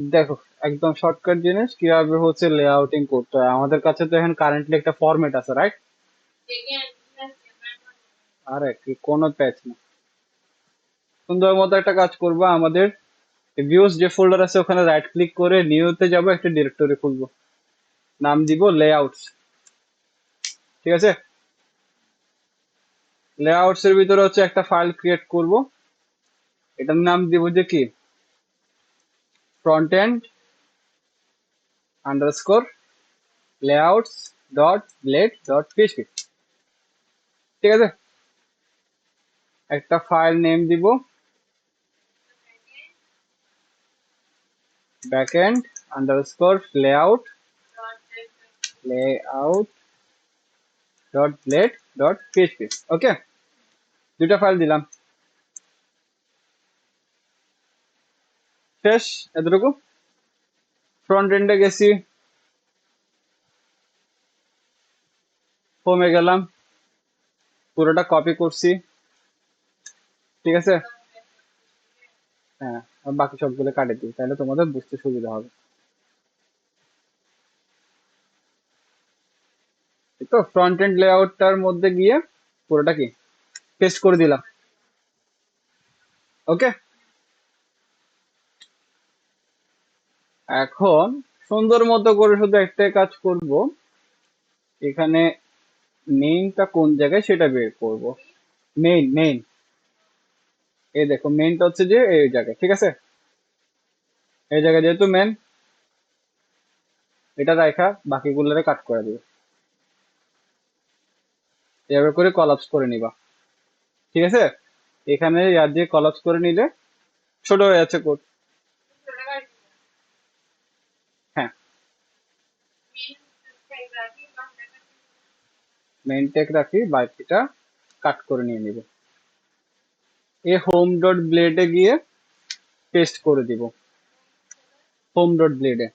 দেখো, একদম শর্টকাট জিনিস কিভাবে হচ্ছে লেআউটিং করতে হয়। আমাদের কাছে তো এখন কারেন্টলি একটা ফরম্যাট আছে, রাইট? আরে কি কোনো প্যাচ না। সুন্দর মতো একটা কাজ করবো, আমাদের ভিউজ যে ফোল্ডার আছে ওখানে রাইট ক্লিক করে নিউতে যাব, একটা ডিরেক্টরি খুলবো, নাম দিব লেআউটস। ঠিক আছে, লেআউটস এর ভিতরে হচ্ছে একটা ফাইল ক্রিয়েট করব। এটার নাম দিব যে কি, front end underscore layouts dot blade dot PHP. ঠিক আছে, একটা ফাইল নেম দিব backend underscore layout dot blade dot PHP. Okay, দুইটা ফাইল দিলাম, শেষ। এতটুকু। ফ্রন্ট এন্ডে গেছি, হোমে গেলাম, পুরোটা কপি করছি। ঠিক আছে, হ্যাঁ, আর বাকি সবগুলো কাটে দিই, তাহলে তোমাদের বুঝতে সুবিধা হবে। এই তো ফ্রন্ট এন্ড লেআউটটার মধ্যে গিয়ে পুরোটা কি পেস্ট করে দিলাম। ওকে, এখন সুন্দর মতো করে শুধু একটাই কাজ করব, এখানে মেইনটা কোন জায়গায় সেটা বের করব। মেইন মেইন, এই দেখো মেইনটা হচ্ছে যে এই জায়গায়। ঠিক আছে, এই জায়গায় যেহেতু মেন, এটা রাখা বাকিগুলোরে কাট করে দিবে, এভাবে করে কলাপস করে নিবা। ঠিক আছে, এখানে ইয়ার দিয়ে কলাপস করে নিলে ছোট হয়ে যাচ্ছে কোড। হ্যাঁ, মেইন টেক রাখি, বাকিটা কাট করে নিয়ে নিব। এ হোম ডট ব্লেডে গিয়ে পেস্ট করে দিব, হোম ডট ব্লেডে।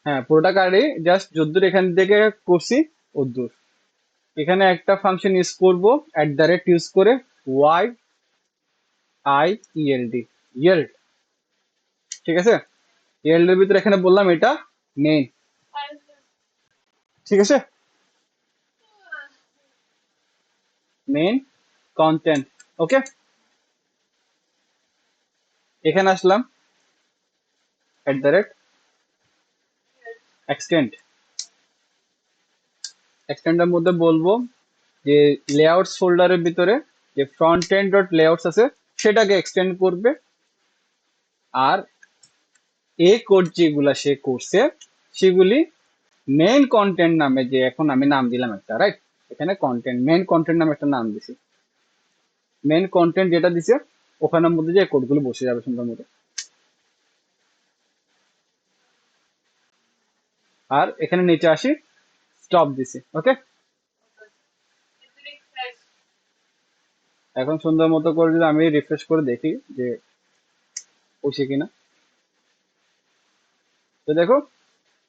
হ্যাঁ, পুরোটা কাটি, জাস্ট যদ্দূর এখান থেকে করছি ওদ্দূর। এখানে একটা ফাংশন ইউজ করব, @ ইউজ করে, ওয়াই আই ইএলডি, ইয়েল্ড। ঠিক আছে, ইয়েল্ড এর ভিতরে এখানে বললাম এটা মেইন। ঠিক আছে, মেইন কন্টেন্ট। ওকে, এখানে আসলাম, @এক্সটেন্ড। এক্সটেন্ডের মধ্যে বলবো যে লেআউটস ফোল্ডারের ভিতরে যে ফ্রন্ট এন্ড ডট লেআউটস আছে সেটাকে এক্সটেন্ড করবে। আর এই কোড যেগুলা সে করছে সেগুলি মেইন কন্টেন্ট নামে, যে এখন আমি নাম দিলাম একটা, রাইট? এখানে কন্টেন্ট, মেইন কন্টেন্ট নামে একটা নাম দিছি। মেইন কন্টেন্ট যেটা দিছে ওখানের মধ্যে যে কোডগুলো বসে যাবে সুন্দর মতো। আর এখানে নিচে আসি, স্টপ দিছি। ওকে, এখন সুন্দর মতো করে যদি আমি রিফ্রেশ করে দেখি যে বসে কিনা, তো দেখো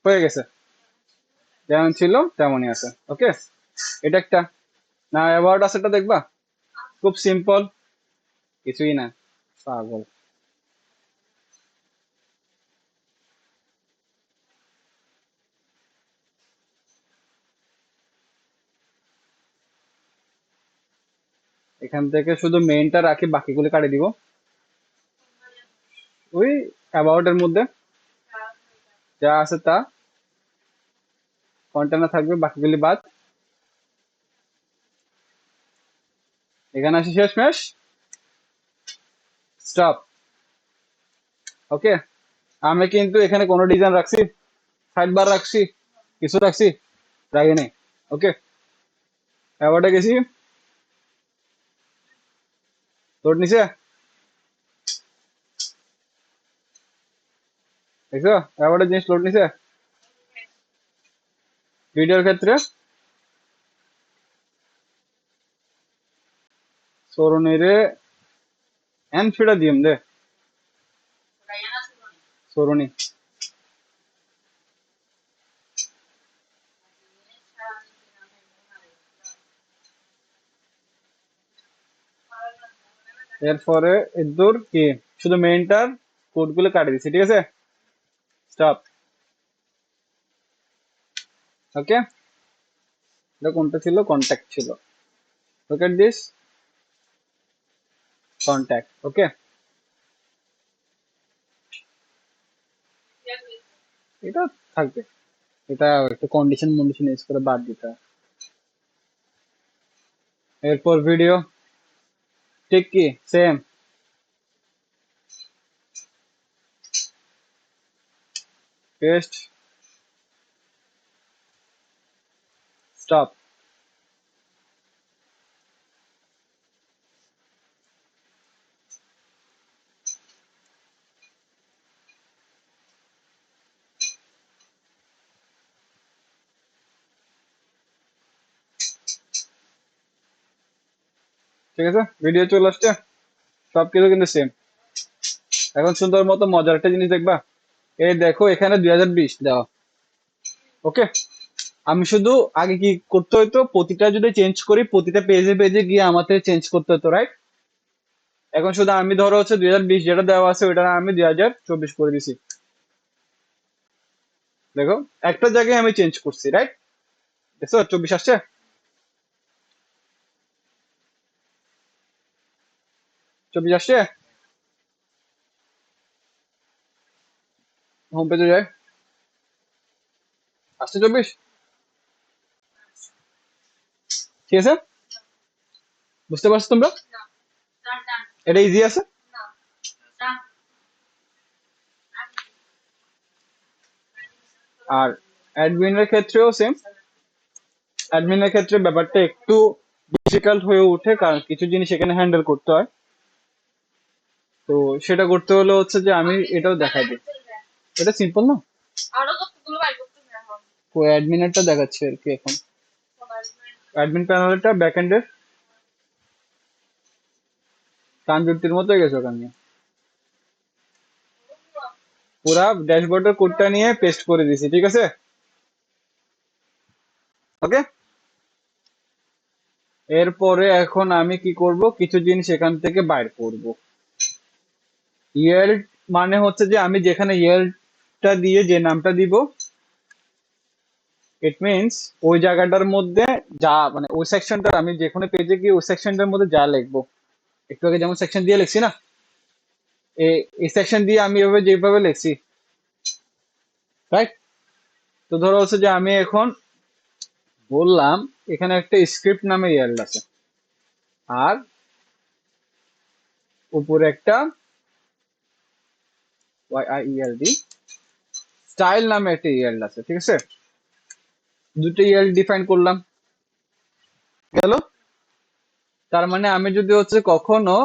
হয়ে গেছে, যেমন ছিল তেমনই আছে। ওকে, এটা একটা। না, অ্যাওয়ার্ড আছেটা দেখবা, খুব সিম্পল, কিছুই না, পাগল। এখান থেকে শুধু মেইনটা রাখি, বাকিগুলো কাটে দিব। ওই অ্যাবাউট এর মধ্যে যা আছে তা কন্টেনার থাকবে, বাকিগুলি বাদ। এখানে আসি, শেষমেশ স্টপ। ওকে, আমি কিন্তু এখানে কোনো ডিজাইন রাখছি, সাইড বার রাখছি, কিছু রাখছি, রাখি নেই। ওকে, অ্যাবাউটে গেছি, লোড নিছে, দেখছো অ্যাবাউটের জিনিস লোড নিছে। ভিডিওর ক্ষেত্রে সরুনিরে এন ফিটা দিম দে, সরুনি। এরপরে এদুর কি শুধু মেইনটার কোডগুলো কাটে দিছি, ঠিক আছে? স্টপ। ওকে, এটা কোনটা ছিল? কন্ট্যাক্ট ছিল। Look at this, contact. Okay, এটা থাকবে, এটা একটু কন্ডিশন মন্ডিশন ইউজ করে বাদ দিতে হয়। এরপর ভিডিও, ঠিক কি সেম। Paste, stop. ঠিক আছে, ভিডিও চলে আসছে, সবকিছু কিন্তু সেম। এখন সুন্দর মতো মজার একটা জিনিস দেখবা, এই দেখো এখানে 2020 দেওয়া। ওকে, আমি শুধু আগে কি করতে হতো, প্রতিটা যদি চেঞ্জ করি প্রতিটা পেজে পেজে গিয়ে আমাদের চেঞ্জ করতে হতো, রাইট? এখন শুধু আমি ধরো হচ্ছে 2020 যেটা দেওয়া আছে ওটা আমি 2024 করে দিছি। দেখো একটা জায়গায় আমি চেঞ্জ করছি, রাইট? দেখছো 24 আসছে, 24 আসছে। হোম পেজে যাই, আসছে 24। ঠিক আছে, বুঝতে পারছো তোমরা? এটা ইজি আছে। আর অ্যাডমিনের ক্ষেত্রেও সেম। অ্যাডমিনের ক্ষেত্রে ব্যাপারটা একটু ডিফিকাল্ট হয়ে ওঠে, কারণ কিছু জিনিস এখানে হ্যান্ডেল করতে হয়। তো সেটা করতে হলে হচ্ছে যে আমি এটাও দেখাই দিই। এটা সিম্পল না, অ্যাডমিনেরটা দেখাচ্ছে আর কি এখন। অ্যাডমিন প্যানেলটা ব্যাকএন্ডের কানজুক্তির মতো হয়ে গেছে ওখানে, পুরা ড্যাশবোর্ডের কোডটা নিয়ে পেস্ট করে দিছি, ঠিক আছে? ওকে, এরপরে এখন আমি কি করব, কিছু জিনিস এখান থেকে বাইর করব। ইয়েল্ড মানে হচ্ছে যে আমি যেখানে ইয়েল্ডটা দিয়ে যে নামটা দিব, ইট মিনস ওই জায়গাটার মধ্যে যা মানে ওই সেকশনটা আমি যে কোনো পেজে গিয়ে ওই সেকশনটার মধ্যে যা লিখবো, একটু আগে যেমন সেকশন দিয়ে লিখছি না, এই সেকশন দিয়ে আমি এভাবে যেভাবে লিখছি, রাইট? তো ধরো হচ্ছে যে আমি এখন বললাম এখানে একটা স্ক্রিপ্ট নামে ইয়েল্ড আছে, আর উপরে একটা ওয়াইআইএলডি স্টাইল নামে একটা ইয়েল্ড আছে, ঠিক আছে? দুটো ইয়েল্ড ডিফাইন করলাম, গেল। তার মানে আমি যদি হচ্ছে কখনো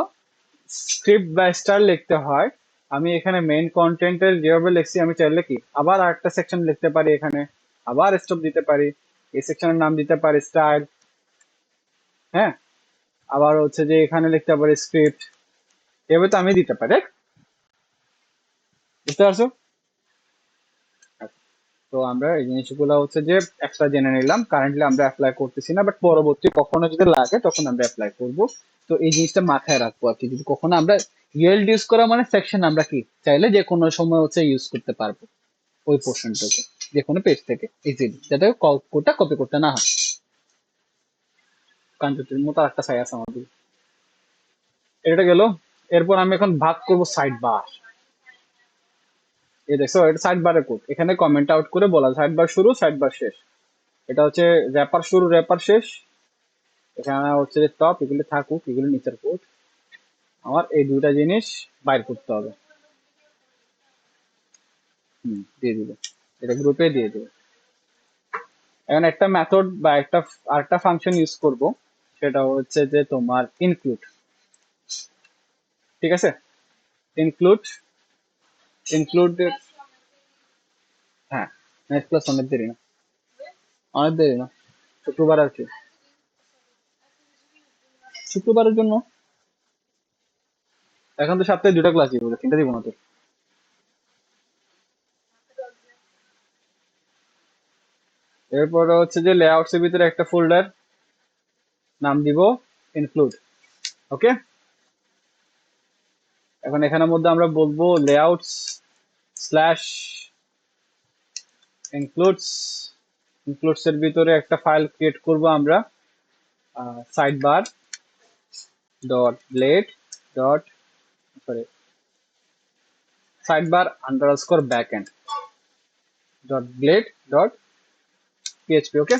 স্ক্রিপ্ট বা স্টার লিখতে হয়, আমি এখানে মেইন কন্টেন্টের যেভাবে লিখছি আমি চাইলে কি আবার আরেকটা সেকশন লিখতে পারি, এখানে আবার স্টপ দিতে পারি, এই সেকশনের নাম দিতে পারি স্টাইল, হ্যাঁ, আবার হচ্ছে যে এখানে লিখতে পারি স্ক্রিপ্ট, এভাবে তো আমি দিতে পারি, right? বুঝতে পারছো? তো আমরা এই জিনিসগুলো হচ্ছে যে একটা জেনে নিলাম, কারেন্টলি আমরা অ্যাপ্লাই করতেছি না, বাট পরবর্তী কখনো যদি লাগে তখন আমরা অ্যাপ্লাই করব। তো এই জিনিসটা মাথায় রাখবো আর কি, যদি কখনো আমরা ইয়েল্ড ইউজ করা মানে সেকশন আমরা কি চাইলে যে কোনো সময় হচ্ছে ইউজ করতে পারবো ওই পোর্শনটাকে, যে কোনো পেজ থেকে ইজিলি, যাতে কোডটা কপি করতে না হয়। কাঞ্চুটির মতো একটা সাই আছে আমাদের, এটা গেল। এরপর আমি এখন ভাগ করব সাইড বার। এই দেখছো এটা সাইড বারের কোড, এখানে কমেন্ট আউট করে বলা সাইড বার শুরু সাইড বার শেষ, এটা হচ্ছে র্যাপার শুরু র্যাপার শেষ, এখানে হচ্ছে যে টপ এগুলো থাকুক, এগুলো নিচের কোড। আমার এই দুইটা জিনিস বাইর করতে হবে। দিয়ে দিবে, এটা গ্রুপে দিয়ে দিবে। এখন একটা মেথড বা একটা আরেকটা ফাংশন ইউজ করব, সেটা হচ্ছে যে তোমার ইনক্লুড, ঠিক আছে? ইনক্লুড, ইনক্লুড, হ্যাঁ, নেক্সট ক্লাস অনেক দেরি না, অনেক দেরি না, শুক্রবার আর কি, শুক্রবারের জন্য। এখন তো সপ্তাহে দুটো ক্লাস দিব, তিনটা দিব না তো। এরপরে হচ্ছে যে লেআউটস এর ভিতরে একটা ফোল্ডার নাম দিব ইনক্লুড। ওকে, এখন এখানের মধ্যে আমরা বলবো লেআউটস স্ল্যাশ ইনক্লুডস, ইনক্লুডস এর ভিতরে একটা ফাইল ক্রিয়েট করব আমরা, sidebar dot blade dot, sorry, sidebar underscore backend dot blade dot PHP. Okay,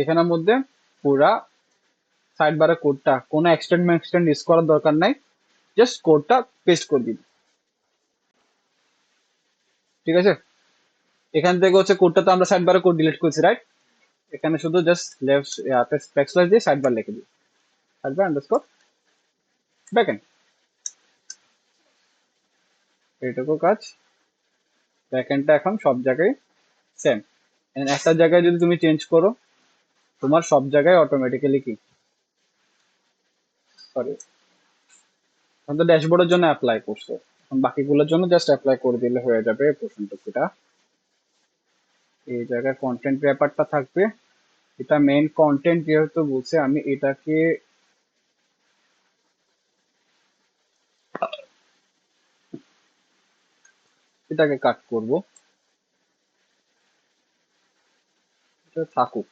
এখানের মধ্যে পুরা সাইড বারের কোডটা কোনো এক্সটেন্ড ইউজ করার দরকার নাই, জাস্ট কোডটা পেস্ট করে দিন। ঠিক আছে, এখান থেকে হচ্ছে কোডটা তো আমরা সাইড বারে কোড ডিলিট করছি, রাইট? এখানে শুধু জাস্ট লেফট ব্যাকস্ল্যাশ দিয়ে সাইড বার লিখে দিই, সাইড বার আন্ডারস্কোর ব্যাকএন্ড, এইটুকু কাজ। ব্যাকএন্ডটা এখন সব জায়গায় সেম। একটা জায়গায় যদি তুমি চেঞ্জ করো, তোমার সব জায়গায় অটোমেটিক্যালি কি, সরি, এখন তো ড্যাশবোর্ডের জন্য অ্যাপ্লাই করছো, এখন বাকিগুলোর জন্য জাস্ট অ্যাপ্লাই করে দিলে হয়ে যাবে পোর্শনটুকুটা। এই জায়গায় কন্টেন্ট ব্যাপারটা থাকবে, এটা মেইন কন্টেন্ট যেহেতু বলছে, আমি এটাকে কাট করব, এটা থাকুক,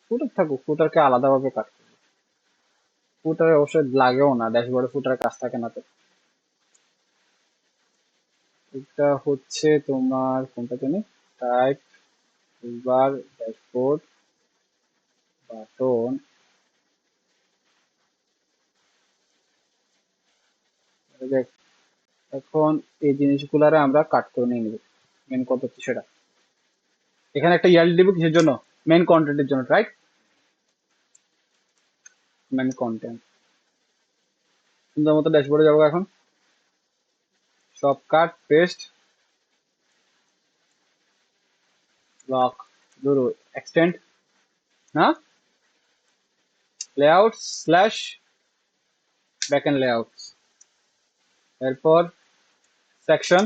ফুটার থাকুক, ফুটারকে আলাদাভাবে কাট করবো। ফুটার অবশ্যই লাগেও না, ড্যাশবোর্ডে ফুটার কাজ থাকে না তো। এটা হচ্ছে তোমার কোনটা জানি, টাইপ টুলবার ড্যাশবোর্ড বাটন, এখন এই জিনিসগুলারে আমরা কাট করে নিয়ে নিব। মেন কথা হচ্ছে সেটা, এখানে একটা ইয়াল দিব কিসের জন্য, মেন কন্টেন্টের জন্য, রাইট? মেন কন্টেন্ট সুন্দর মতো ড্যাশবোর্ডে যাবো এখন, সব কাট পেস্ট লক ধরো এক্সটেন্ড, না, লেআউট স্ল্যাশ ব্যাকএন্ড লেআউটস, এরপর সেকশন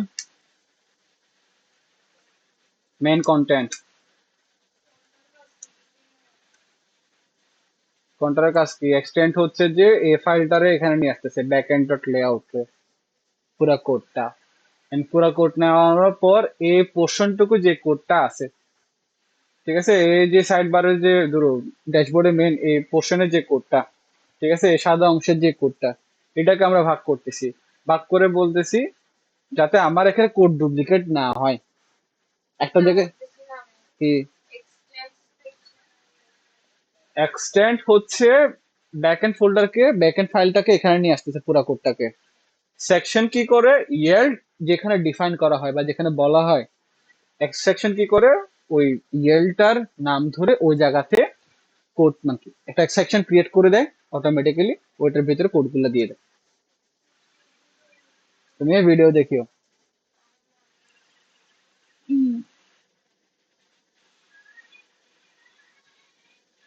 মেন কন্টেন্ট। কন্টারের কাজ কি, এক্সটেন্ড হচ্ছে যে এই ফাইলটারে এখানে নিয়ে আসতেছে ব্যাকএন্ড ডট লেআউট, পুরা কোডটা। পুরা কোড নেওয়ার পর এই পোর্শনটুকু যে কোডটা আছে, ঠিক আছে, এই যে সাইড বারের যে ধরো ড্যাশবোর্ডে মেন এই পোর্শনের যে কোডটা, ঠিক আছে, এই সাদা অংশের যে কোডটা, এটাকে আমরা ভাগ করতেছি, ভাগ করে বলতেছি যাতে আমার এখানে কোড ডুপ্লিকেট না হয়। একটা জায়গায় কি এক্সটেন্ড হচ্ছে ব্যাকএন্ড ফোল্ডারকে, ব্যাকএন্ড ফাইলটাকে এখানে নিয়ে আসতেছে পুরো কোডটাকে। সেকশন কি করে, ইয়েল্ড যেখানে ডিফাইন করা হয় বা যেখানে বলা হয়, এক্সট্রাকশন কি করে, ওই ইয়েলটার নাম ধরে ওই জায়গাতে কোড নাকি একটা সেকশন ক্রিয়েট করে দেয় অটোমেটিক্যালি, ওইটার ভিতরে কোডগুলো দিয়ে দেয়। তুমি এই ভিডিও দেখিও।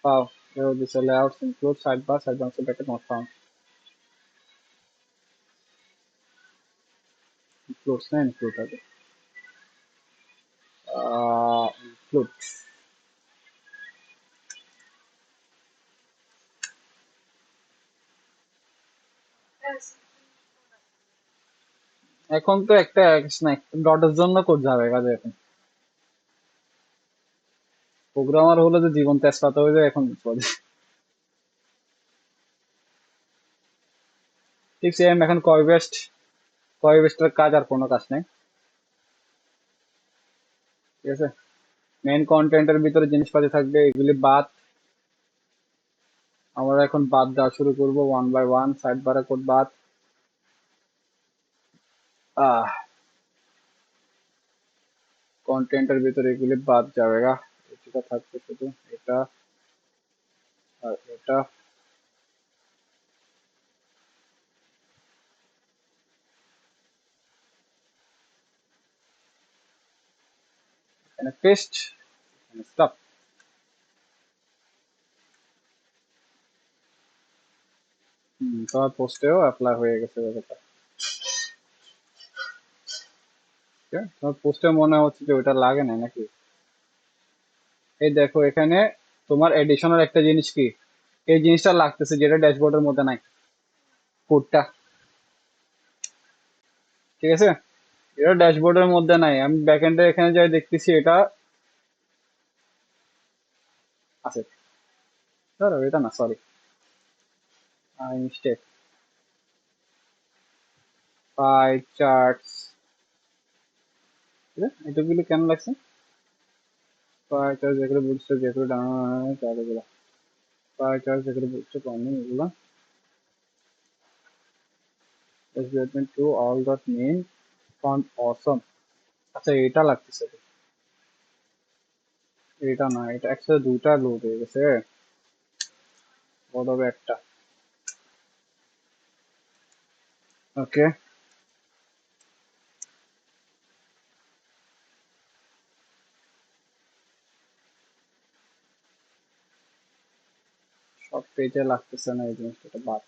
পাও, this layouts include sidebar, sidebar bracket not found, includes না include হবে, include। এখন তো একটা ডটের জন্য কোড যাবে কাজে, এখন প্রোগ্রামার হলে যে জীবন তেজপাতা হয়ে যায় এখন বুঝতে। ঠিক সেম এখন কয় বেস্টের কাজ আর কোনো কাজ নেই, ঠিক আছে। মেইন কন্টেন্টের ভিতরে জিনিসপাতি থাকবে, এগুলি বাদ, আমরা এখন বাদ দেওয়া শুরু করবো ওয়ান বাই ওয়ান, সাইড বারে কোড বাদ। কন্টেন্টের ভিতরে এগুলি বাদ যাবে গা, এটা থাকবে শুধু এটা আর এটা। এখানে পেস্ট, এখানে স্টপ। তোমার পোস্টেও অ্যাপ্লাই হয়ে গেছে ব্যাপারটা, ঠিক আছে? তোমার পোস্টে মনে হচ্ছে যে ওটা লাগে না নাকি, এই দেখো এখানে তোমার এডিশনাল একটা জিনিস কি, এই জিনিসটা লাগতেছে যেটা ড্যাশবোর্ডের মধ্যে নাই, কোডটা। ঠিক আছে, এটা ড্যাশবোর্ডের মধ্যে নাই, আমি ব্যাকএন্ডে এখানে যাই দেখতেছি এটা আছে। ধরো এটা না, সরি, মিস্টেক। পাই চার্টস, এটুকুগুলো কেন লাগছে? পাই চার্ট যেগুলো বুঝছো, যেগুলো ডাউনলোড, পাই চার্ট যেগুলো বুঝছো কমন এগুলো development to all dot main font awesome। আচ্ছা এটা লাগতেছে, এটা না, এটা একসাথে দুটা লোড হয়ে গেছে, বড় হবে একটা। ওকে, সব পেজে লাগতেছে না এই জিনিসটা, এটা বাদ।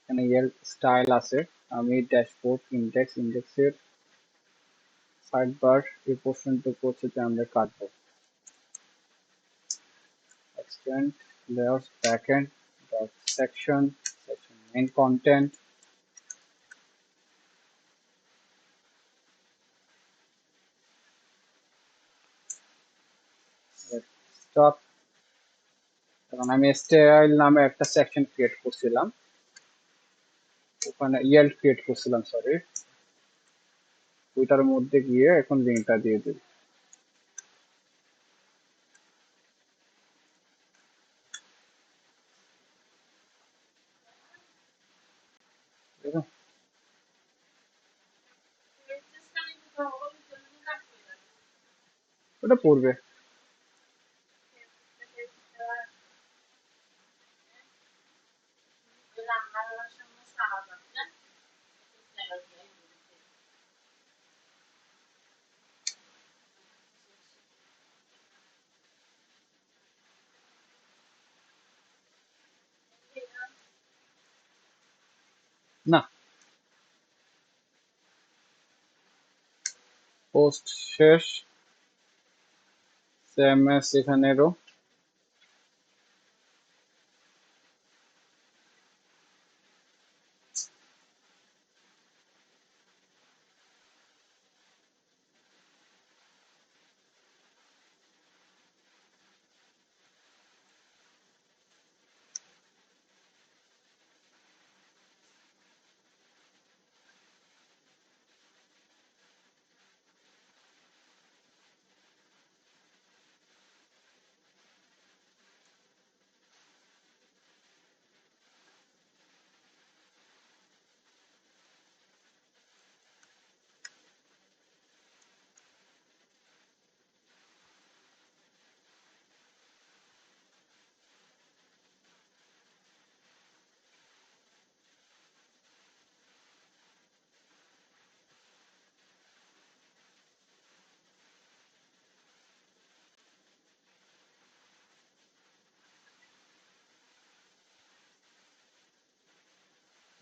এখানে এর স্টাইল আছে, আমি ড্যাশবোর্ড ইন্ডেক্সের সাইড বার এই পোর্শনটুকু হচ্ছে যে আমরা কাটবো। Extend layers backend dot section, section main content stop. কারণ আমি স্টাইল নামে একটা সেকশন ক্রিয়েট করছিলাম, ওখানে ইয়েল ক্রিয়েট করছিলাম, সরি, ওইটার মধ্যে গিয়ে এখন লিঙ্কটা দিয়ে দিই। ঠিক আছে? ওটা পড়বে। না, পোস্ট শেষ, সিএমএস এখানেরও।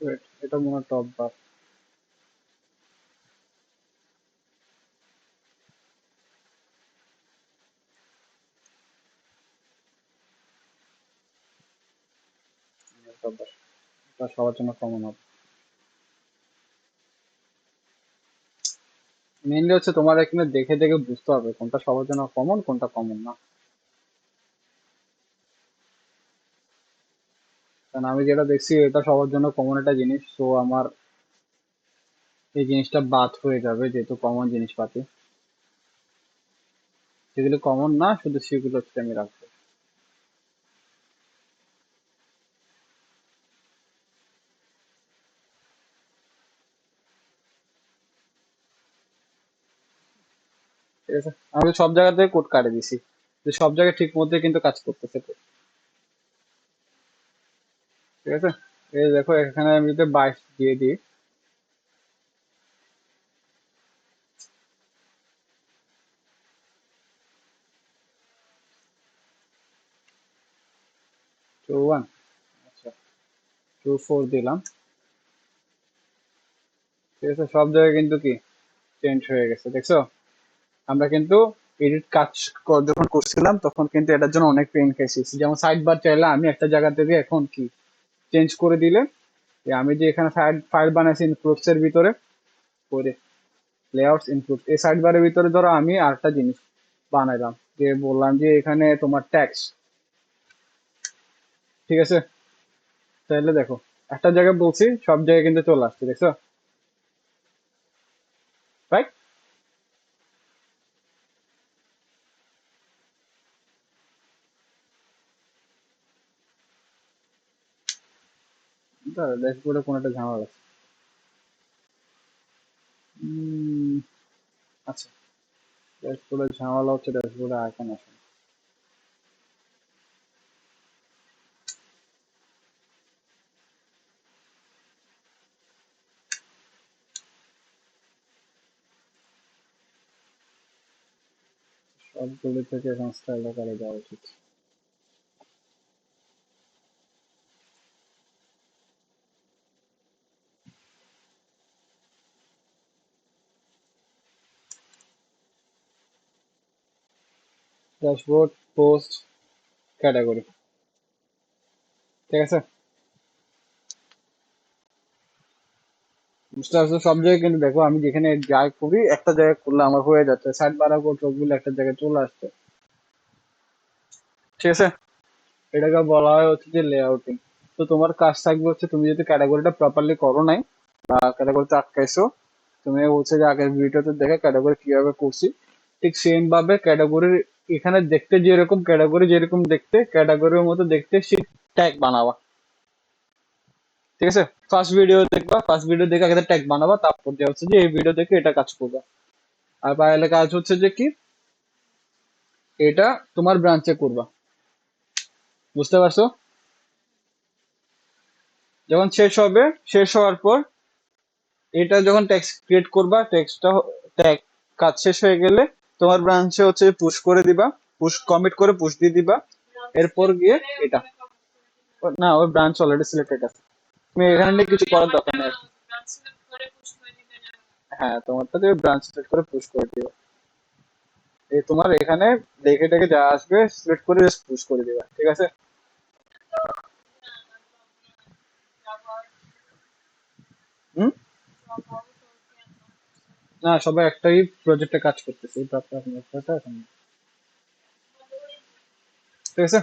Wait, এটা মনে হয় টপ বার। টপ বার, এটা সবার জন্য কমন হবে। মেইনলি হচ্ছে তোমার এখানে দেখে দেখে বুঝতে হবে কোনটা সবার জন্য কমন, কোনটা কমন না। কারণ আমি যেটা দেখছি এটা সবার জন্য কমন একটা জিনিস, তো আমার এই জিনিসটা বাদ হয়ে যাবে যেহেতু কমন জিনিসপাতি। যেগুলো কমন না শুধু সেগুলো হচ্ছে আমি রাখবো। ঠিক আছে, আমি তো সব জায়গা থেকে কোড কাটে দিছি, যে সব জায়গায় ঠিক মধ্যে কিন্তু কাজ করতেছে code। ঠিক আছে, এই দেখো এখানে আমি যদি 22 দিয়ে দিই, 21, আচ্ছা 24 দিলাম। ঠিক আছে, সব জায়গায় কিন্তু কি চেঞ্জ হয়ে গেছে, দেখছো? আমরা কিন্তু এডিট কাজ যখন করছিলাম তখন কিন্তু এটার জন্য অনেক পেন খাইছি। যেমন সাইড বার চাইলে আমি একটা জায়গা থেকে এখন কি চেঞ্জ করে দিলে আমি যে এখানে ফাইল বানাইছি ইনফ্লুক্স এর ভিতরে করে লেআউটস ইনফ্লুক্স এই সাইড বারের ভিতরে ধরো আমি আরেকটা জিনিস বানাইলাম, যে বললাম যে এখানে তোমার ট্যাক্স, ঠিক আছে? তাহলে দেখো একটা জায়গায় বলছি সব জায়গায় কিন্তু চলে আসছে, দেখছো? রাইট? ড্যাশবোর্ডে কোনো একটা ঝামেলা আছে। উম, আচ্ছা, ড্যাশবোর্ডে ঝামেলা হচ্ছে, ড্যাশবোর্ডে আইকন আসে না। সবগুলো থেকে এখন স্টাইল করে দেওয়া উচিত। ড্যাশবোর্ড, পোস্ট, ক্যাটাগরি, ঠিক আছে? বুঝতে পারছো? সব জায়গায় কিন্তু দেখো আমি যেখানে যাই করি একটা জায়গায় করলে আমার হয়ে যাচ্ছে, সাইড বাড়াবো সবগুলো একটা জায়গায় চলে আসছে, ঠিক আছে? এটাকে বলা হয় হচ্ছে যে লেআউটিং। তো তোমার কাজ থাকবে হচ্ছে তুমি যদি ক্যাটাগরিটা প্রপারলি করো নাই বা ক্যাটাগরিতে আটকাইছো, তুমি হচ্ছে যে আগের ভিডিওতে দেখে ক্যাটাগরি কিভাবে করছি ঠিক সেম ভাবে ক্যাটাগরির এখানে দেখতে যেরকম ক্যাটাগরি যেরকম দেখতে ক্যাটাগরির মতো দেখতে শিট ট্যাগ বানাবা, ঠিক আছে? ফার্স্ট ভিডিও দেখবা, ফার্স্ট ভিডিও দেখে আগে ট্যাগ বানাবা, তারপর যে হচ্ছে যে এই ভিডিও দেখে এটা কাজ করবা। আর পাইলে কাজ হচ্ছে যে কি এটা তোমার ব্রাঞ্চে করবা, বুঝতে পারছো? যখন শেষ হবে, শেষ হওয়ার পর এটা যখন টেক্সট ক্রিয়েট করবা, টেক্সটটা ট্যাগ কাজ শেষ হয়ে গেলে তোমার ব্রাঞ্চে হচ্ছে পুশ করে দিবা, পুশ কমিট করে পুশ দিয়ে দিবা। এরপর গিয়ে এটা না, ওই ব্রাঞ্চ অলরেডি সিলেক্টেড আছে, তুমি এখানে নিয়ে কিছু করার দরকার নেই আর কি। হ্যাঁ, তোমারটা তুমি ব্রাঞ্চ সিলেক্ট করে পুশ করে দিবা। এই তোমার এখানে দেখে টেকে যা আসবে সিলেক্ট করে জাস্ট পুশ করে দিবা, ঠিক আছে? হুম। না, সবাই একটাই প্রজেক্টে কাজ করতেছে, এই ব্যাপারটা এখন, ঠিক আছে?